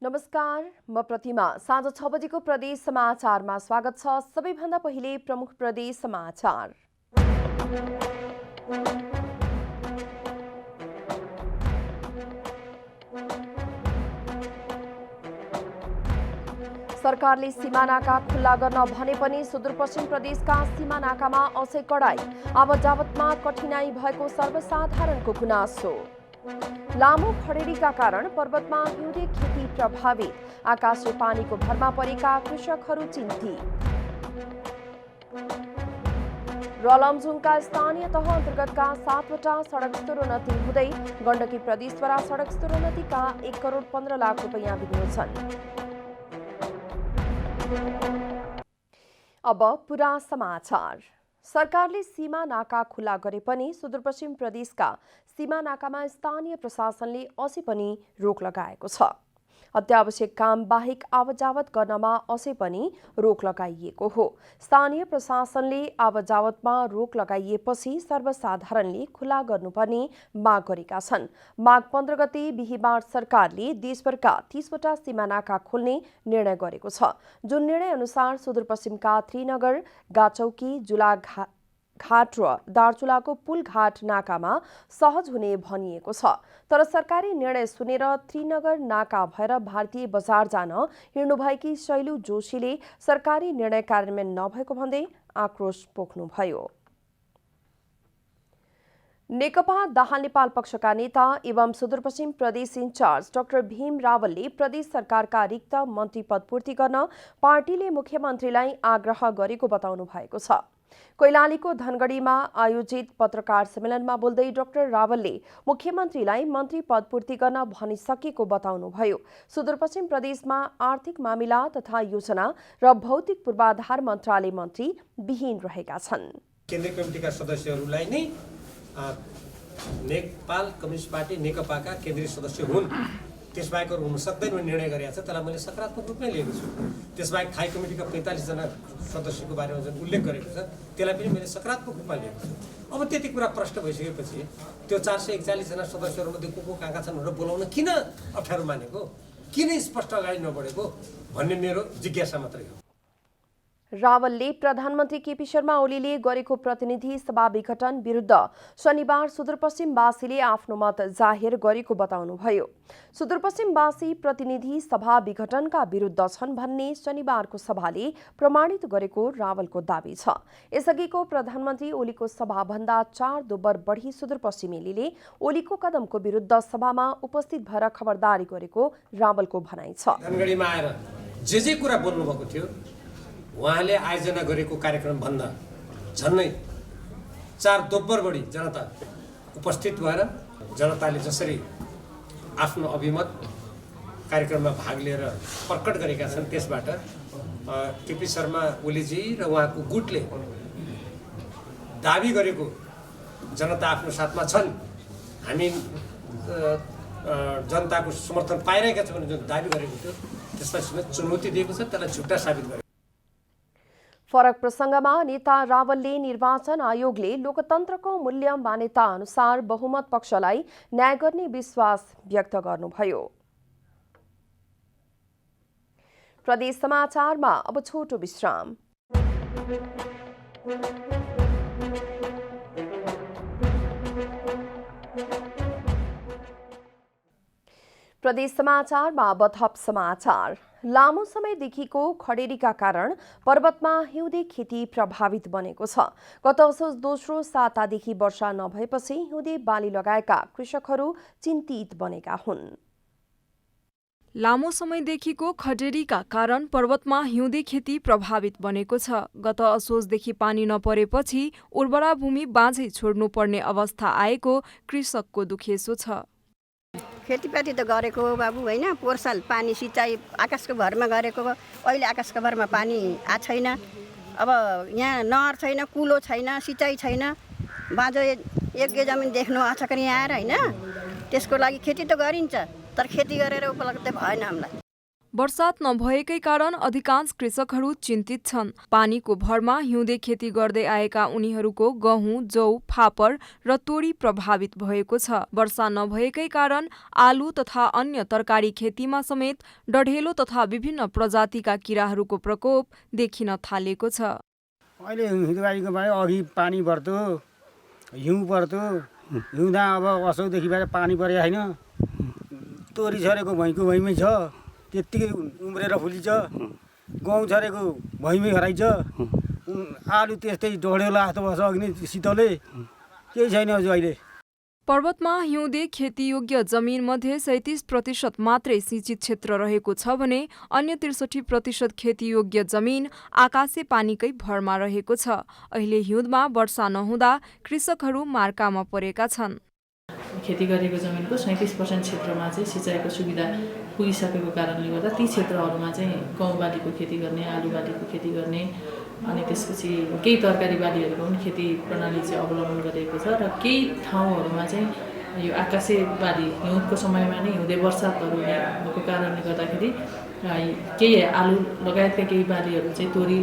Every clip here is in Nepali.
नमस्कार, म प्रतिमा। साँझ 6 बजेको प्रदेश समाचारमा स्वागत छ। सबैभन्दा पहिले प्रमुख प्रदेश समाचार। सरकारले सीमा नाका खुल्ला गर्न भने पनि सुदूरपश्चिम प्रदेशका सीमा नाकामा अझै कडाई। आवत जावतमा कठिनाई भएको सर्वसाधारणको गुनासो। लामो खडेरीका कारण पर्वतमा हिउँदे खेती प्रभावित। आकाशे पानीको भरमा परेका कृषकहरू चिन्तित। र लमजुङका स्थानीय तह अन्तर्गतका 7वटा सडक स्तरोन्नति हुँदै गण्डकी प्रदेशद्वारा सडक स्तरोन्नतिका 1 करोड 15 लाख रुपैयाँ विनियोजन। अब पूरा समाचार। सरकारले सीमा नाका खुला गरे पनि सुदूरपश्चिम प्रदेशका सीमा नाकामा स्थानीय प्रशासनले अझै पनि रोक लगाएको छ। अत्यावश्यक काम बाहेक आवत-जावत गर्नमा अझै पनि रोक लगाइएको हो। स्थानीय प्रशासनले आवत-जावतमा रोक लगाइएपछि सर्वसाधारणले खुला गर्नुपर्ने माग गरेका छन्। माघ 15 गते बिहीबार सरकारले देशभरका 30वटा सीमा नाका खोल्ने निर्णय गरेको छ। जुन निर्णय अनुसार सुदूरपश्चिमका त्रिनगर, गाचौकी, जुलाघाट र दार्चुलाको पुलघाट नाकामा सहज हुने भनिएको छ। तर सरकारी निर्णय सुनेर त्रिनगर नाका भएर भारतीय बजार जान हिँड्नुभएकी शैलु जोशीले सरकारी निर्णय कार्यान्वयन नभएको भन्दै आक्रोश पोख्नुभयो। नेकपा दाहाल नेपाल पक्षका नेता एवं सुदूरपश्चिम प्रदेश इन्चार्ज डाक्टर भीम रावलले प्रदेश सरकारका रिक्त मन्त्री पद पूर्ति गर्न पार्टीले मुख्यमन्त्रीलाई आग्रह गरेको बताउनु भएको छ। कैलालीको धनगढीमा आयोजित पत्रकार सम्मेलनमा बोल्दै डाक्टर रावलले मुख्यमन्त्रीलाई मन्त्री पद पूर्ति गर्न भनिसकेको बताउनुभयो। सुदूरपश्चिम प्रदेशमा आर्थिक मामिला तथा योजना र भौतिक पूर्वाधार मन्त्रालय मन्त्री विहीन रहेका छन्। केन्द्रीय कमिटिका सदस्यहरूलाई नै नेपाल कम्युनिस्ट पार्टी नेकपाका केन्द्रीय सदस्य हुन्, त्यसबाहेक हुन सक्दैन भन्ने निर्णय गरेको छ। त्यसलाई मैले सकारात्मक रूपमै लिएको छु। त्यसबाहेक थाई कमिटीका 45 जना सदस्यको बारेमा जुन उल्लेख गरेको छ त्यसलाई पनि मैले सकारात्मक रूपमा लिएको छु। अब त्यति कुरा प्रश्न भइसकेपछि त्यो 441 जना सदस्यहरूमध्ये को कहाँ छन् भनेर बोलाउन किन अप्ठ्यारो मानेको, किन स्पष्ट अगाडि नबढेको भन्ने मेरो जिज्ञासा मात्रै हो। रावलले प्रधानमन्त्री केपी शर्मा ओलीले गरेको प्रतिनिधि सभा विघटन विरुद्ध शनिबार सुदूरपश्चिमवासीले आफ्नो मत जाहेर गरेको बताउनुभयो। सुदूरपश्चिमवासी प्रतिनिधि सभा विघटनका विरुद्ध छन् भन्ने शनिबारको सभाले प्रमाणित गरेको रावलको दावी छ। यसअघिको प्रधानमन्त्री ओलीको सभाभन्दा 4 दोब्बर बढी सुदूरपश्चिमेलीले ओलीको कदमको विरुद्ध सभामा उपस्थित भएर खबरदारी गरेको रावलको भनाइ छ। धनगढीमा आएर जे कुरा बोल्नुभएको थियो उहाँले आयोजना गरेको कार्यक्रम भन्दा झन्नै 4 दोब्बर बढी जनता उपस्थित भएर जनताले जसरी आफ्नो अभिमत कार्यक्रममा भाग लिएर प्रकट गरेका छन् त्यसबाट केपी शर्मा ओलीजी र उहाँको गुटले दाबी गरेको जनता आफ्नो साथमा छन्, हामी जनताको समर्थन पाइरहेका छौँ भने जुन दाबी गरेको थियो त्यसलाई समेत चुनौती दिएको छ, त्यसलाई झुट्टा साबित गरेको। फरक प्रसङ्गमा नेता रावलले निर्वाचन आयोगले लोकतन्त्रको मूल्य मान्यता अनुसार बहुमत पक्षलाई न्याय गर्ने विश्वास व्यक्त गर्नुभयो। प्रदेश समाचारमा अब छोटो विश्राम। प्रदेश समाचारमा अब थप समाचार। लामो समयदेखिको खडेरीका कारण पर्वतमा हिउँदे खेती प्रभावित बनेको छ। गत असोज दोस्रो सातादेखि वर्षा नभएपछि हिउँदे बाली लगाएका कृषकहरू चिन्तित बनेका हुन्। लामो समयदेखिको खडेरीका कारण पर्वतमा हिउँदे खेती प्रभावित बनेको छ। गत असोजदेखि पानी नपरेपछि उर्वरा भूमि बाँझै छोड्नुपर्ने अवस्था आएको कृषकको दुखेसो छ। खेतीपाती त गरेको बाबु होइन, पोहोर साल पानी सिँचाइ आकाशको भरमा गरेको, अहिले आकाशको भरमा पानी आएको छैन। अब यहाँ नहर छैन, कुलो छैन, सिँचाइ छैन, बाँझो एक जमिन देख्नु आछकर यहाँ आएर होइन। त्यसको लागि खेती त गरिन्छ तर खेती गरेर उपलब्ध भएन हामीलाई। वर्षात नभएकै कारण अधिकांश कृषकहरू चिन्तित छन्। पानीको भरमा हिउँदे खेती गर्दै आएका उनीहरूको गहुँ, जौ, फापर र तोरी प्रभावित भएको छ। वर्षा नभएकै कारण आलु तथा अन्य तरकारी खेतीमा समेत डढेलो तथा विभिन्न प्रजातिका किराहरूको प्रकोप देखिन थालेको छ। अहिले हिउँदबारीको भयो, अघि पानी पर्दो, हिउँ पर्दो, हिउँदा अब असौदेखि बाहिर पानी परेको छैन। तोरी छरेको भुइँको भुइँमै छ, त्यत्तिकै उम्रेर फुलिन्छ। गहुँ छरेको भुइँमै हराइन्छ। आलु त्यस्तै डढेलो जस्तो बस्छ, अघि नै शीतलले केही छैन अहिले। पर्वतमा हिउँदे खेतीयोग्य जमिन मध्ये 37% मात्रै सिंचित क्षेत्र रहेको छ भने अन्य 63% खेतीयोग्य जमिन आकाशे पानीकै भरमा रहेको छ। अहिले हिउँदमा वर्षा नहुँदा कृषकहरू मार्कामा परेका छन्। खेती गरेको जमिनको 37% क्षेत्रमा चाहिँ सिँचाइको सुविधा पुगिसकेको कारणले गर्दा ती क्षेत्रहरूमा चाहिँ गहुँ बालीको खेती गर्ने, आलु बालीको खेती गर्ने, अनि त्यसपछि केही तरकारी बालीहरूको पनि खेती प्रणाली चाहिँ अवलम्बन गरिएको छ र केही ठाउँहरूमा चाहिँ यो आकाशे बाली हिउँदको समयमा नै हिउँदे वर्षातहरू भएको कारणले गर्दाखेरि केही आलु लगायतका केही बालीहरू चाहिँ तोरी,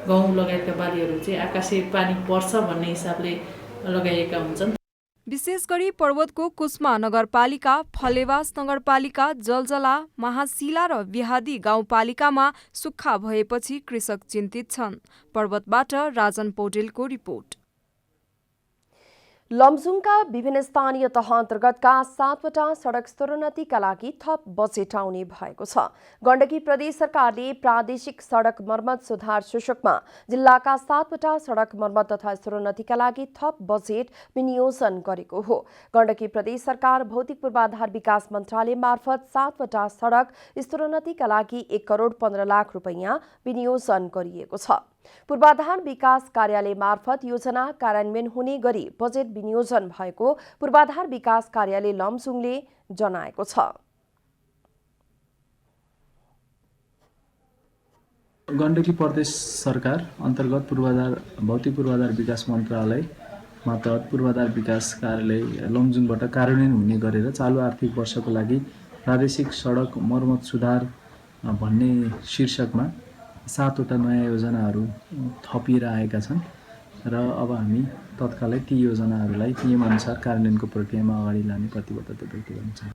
गहुँ लगायतका बालीहरू चाहिँ आकाशे पानी पर्छ भन्ने हिसाबले लगाइएका हुन्छन्। विशेष गरी पर्वतको कुस्मा नगरपालिका, फलेवास नगरपालिका, जलजला, महाशिला र बिहादी गाउँपालिकामा सुक्खा भएपछि कृषक चिन्तित छन्। पर्वतबाट राजन पौडेलको रिपोर्ट। लमजुङका विभिन्न स्थानीय तह अन्तर्गतका 7वटा सडक स्तरोन्नतिका लागि थप बजेट आउने भएको छ। गण्डकी प्रदेश सरकारले प्रादेशिक सडक मर्मत सुधार शीर्षकमा जिल्लाका 7वटा सडक मर्मत तथा स्तरोन्नतिका लागि थप बजेट विनियोजन गरेको हो। गण्डकी प्रदेश सरकार भौतिक पूर्वाधार विकास मन्त्रालय मार्फत 7वटा सडक स्तरोन्नतिका लागि 1 करोड 15 लाख रुपैयाँ विनियोजन गरिएको छ। पूर्वाधार विकास कार्यालय मार्फत योजना कार्यान्वयन हुने गरी बजेट विनियोजन भएको पूर्वाधार विकास कार्यालय लमजुङले जनाएको छ। गण्डकी प्रदेश सरकार अन्तर्गत भौतिक पूर्वाधार विकास मन्त्रालय मार्फत पूर्वाधार विकास कार्यालय लमजुङबाट कार्यान्वयन हुने गरेर चालु आर्थिक वर्षको लागि प्रादेशिक सडक मर्मत सुधार भन्ने शीर्षकमा 7वटा नयाँ योजनाहरू थपिएर आएका छन् र अब हामी तत्कालै ती योजनाहरूलाई नियमअनुसार कार्यान्वयनको प्रक्रियामा अगाडि लाने प्रतिबद्धता व्यक्त गर्छौँ।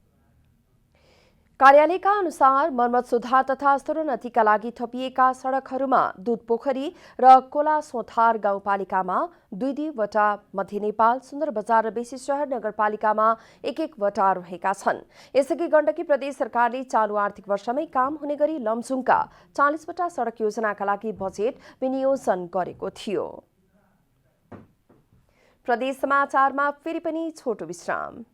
कार्यालयका अनुसार मर्मत सुधार तथा स्तरोन्नतिका लागि थपिएका सडकहरूमा दुधपोखरी र कोला सोथार गाउँपालिकामा 2-2वटा, मध्य नेपाल, सुन्दर बजार र बेसी शहर नगरपालिकामा 1-1वटा रहेका छन्। यसअघि गण्डकी प्रदेश सरकारले चालु आर्थिक वर्षमै काम हुने गरी लमजुङका 40वटा सडक योजनाका लागि बजेट विनियोजन गरेको थियो। प्रदेश समाचारमा फेरि पनि छोटो विश्राम।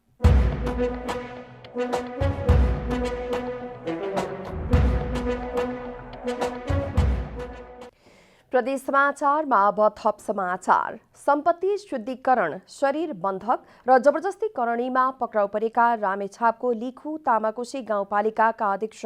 प्रदेश समाचारमा अब थप समाचार। सम्पत्ति शुद्धिकरण, शरीर बन्धक र जबरजस्ती करणीमा पक्राउ परेका रामेछापको लिखु तामाकोशी गाउँपालिकाका अध्यक्ष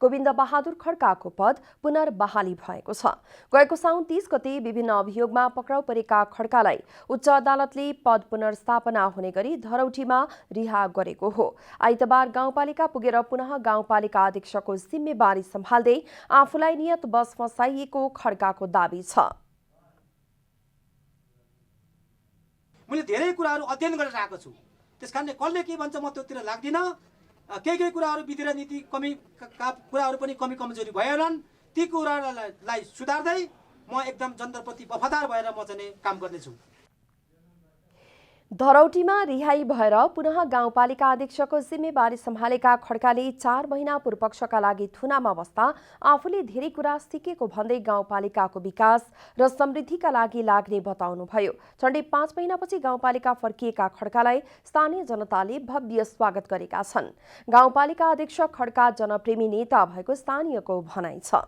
गोविन्द बहादुर खड्काको पद पुनर्बहाली भएको छ। गएको साउन 30 गते विभिन्न अभियोगमा पक्राउ परेका खड्कालाई उच्च अदालतले पद पुनर्स्थापना हुने गरी धरौटीमा रिहा गरेको हो। आइतबार गाउँपालिका पुगेर पुनः गाउँपालिका अध्यक्षको जिम्मेवारी सम्हाल्दै आफूलाई नियत बस फसाइएको खड्काको दाबी छ। मैले धेरै कुराहरू अध्ययन गरेर आएको छु, त्यसकारणले कसले के भन्छ म त्योतिर लाग्दिनँ। केही कुराहरू विधि र नीति कुराहरू पनि कमजोरी भएनन्। ती कुराहरूलाई सुधार्दै म एकदम जनताप्रति वफादार भएर म चाहिँ काम गर्नेछु। धरौटीमा रिहाई भएर पुनः गाउँपालिका अध्यक्षको जिम्मेवारी सम्हालेका खड्काले 4 महिना पूर्वपक्षका लागि थुनामा बस्दा आफूले धेरै कुरा सिकेको भन्दै गाउँपालिकाको विकास र समृद्धिका लागि लाग्ने बताउनुभयो। झण्डै 5 महिनापछि गाउँपालिका फर्किएका खड्कालाई स्थानीय जनताले भव्य स्वागत गरेका छन्। गाउँपालिका अध्यक्ष खड्का जनप्रेमी नेता भएको स्थानीयको भनाइ छ।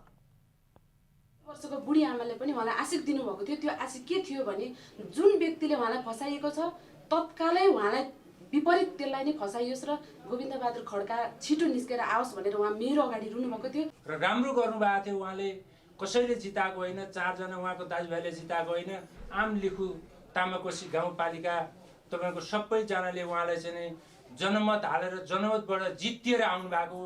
वर्षको बुढी आमाले पनि उहाँलाई आशिक दिनुभएको थियो। त्यो आशिक के थियो भने जुन व्यक्तिले उहाँलाई फसाइएको छ तत्कालै उहाँलाई विपरीत त्यसलाई नै फसाइयोस् र गोविन्द बहादुर खड्का छिटो निस्केर आओस् भनेर उहाँ मेरो अगाडि रुनुभएको थियो र राम्रो गर्नुभएको थियो। उहाँले कसैले जिताएको होइन, 4 जना उहाँको दाजुभाइले जिताएको होइन, आम लिखु तामाकोशी गाउँपालिका तपाईँको सबैजनाले उहाँलाई चाहिँ जनमत हालेर जनमतबाट जितिएर आउनु भएको।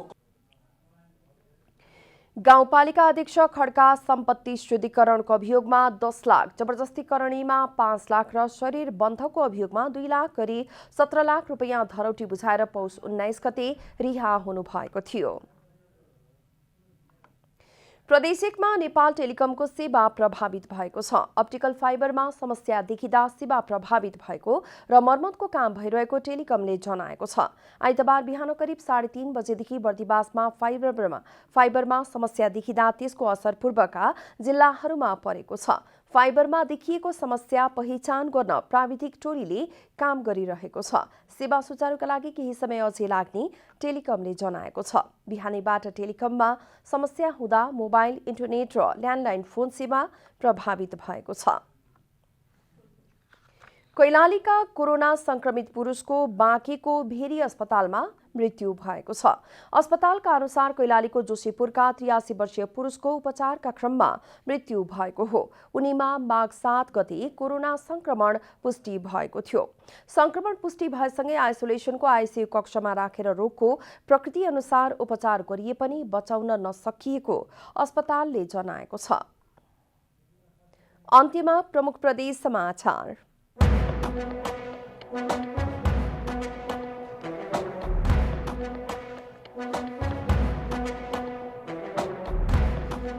गाउँपालिका अध्यक्ष खड्का सम्पत्ति शुद्धिकरणको अभियोगमा 10 लाख, जबरजस्ती करणीमा 5 लाख र शरीर बन्धको अभियोगमा 2 लाख गरी 17 लाख रुपैयाँ धरौटी बुझाएर पौष 19 गते रिहा हुनुभएको थियो। प्रदेश 1 मा नेपाल टेलिकमको सेवा प्रभावित भएको छ। अप्टिकल फाइबरमा समस्या देखिँदा सेवा प्रभावित भएको र मर्मतको काम भइरहेको टेलिकमले जनाएको छ। आइतबार बिहान करिब 3:30 बजेदेखि बर्दिवासमा फाइबरमा समस्या देखिँदा त्यसको असर पूर्वका जिल्लाहरूमा परेको छ। फाइबरमा देखिएको समस्या पहिचान गर्न प्राविधिक टोलीले काम गरिरहेको छ। सेवा सुचारुका लागि केही समय अझै लाग्ने टेलिकमले जनाएको छ। बिहानैबाट टेलिकममा समस्या हुँदा मोबाइल, इन्टरनेट र ल्यान्डलाइन फोन सेवा प्रभावित भएको छ। कैलालीका कोरोना संक्रमित पुरुषको बाँकेको भेरी अस्पतालमा मृत्यु भएको छ। अस्पतालका अनुसार कैलालीको जोशीपुरका 83 वर्षीय पुरुषको उपचारका क्रममा मृत्यु भएको हो। उनीमा माघ 7 गते कोरोना संक्रमण पुष्टि भएको थियो। संक्रमण पुष्टि भएसँगै आइसोलेसनको आइसियु कक्षमा राखेर रोगको प्रकृति अनुसार उपचार गरिए पनि बचाउन नसकिएको अस्पतालले जनाएको छ। अन्त्यमा प्रमुख प्रदेश समाचार।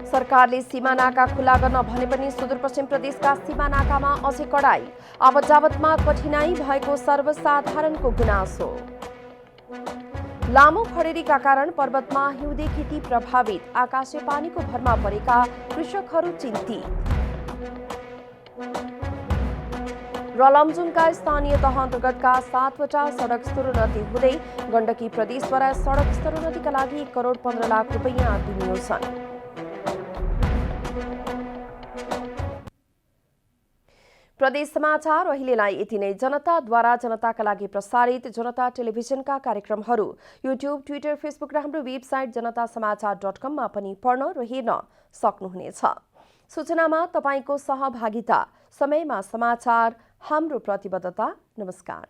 सरकारले सीमा नाका खुला गर्न भने पनि सुदूरपश्चिम प्रदेशका सीमा नाकामा अझै कडाई, आवतजावतमा कठिनाई भएको सर्वसाधारणको गुनासो। लामो खडेरीका कारण पर्वतमा हिउँदे खेती प्रभावित, आकाशे पानीको भरमा परेका कृषकहरू चिन्तित। र लमजुङका स्थानीय तह अन्तर्गतका 7वटा सडक स्तरोन्नति हुँदै गण्डकी प्रदेशद्वारा सडक स्तरोन्नतिका लागि 1 करोड 15 लाख रुपैयाँ विनियोजन। प्रदेश समाचार अहिलेलाई यति नै। जनताद्वारा जनताका लागि प्रसारित जनता टेलिभिजनका कार्यक्रमहरू युट्युब, ट्विटर, फेसबुक र हाम्रो वेबसाइट जनतासमाचार.com मा पनि पढ्न र हेर्न सक्नुहुनेछ। सूचनामा तपाईको सहभागिता, समयमा समाचार हाम्रो प्रतिबद्धता। नमस्कार।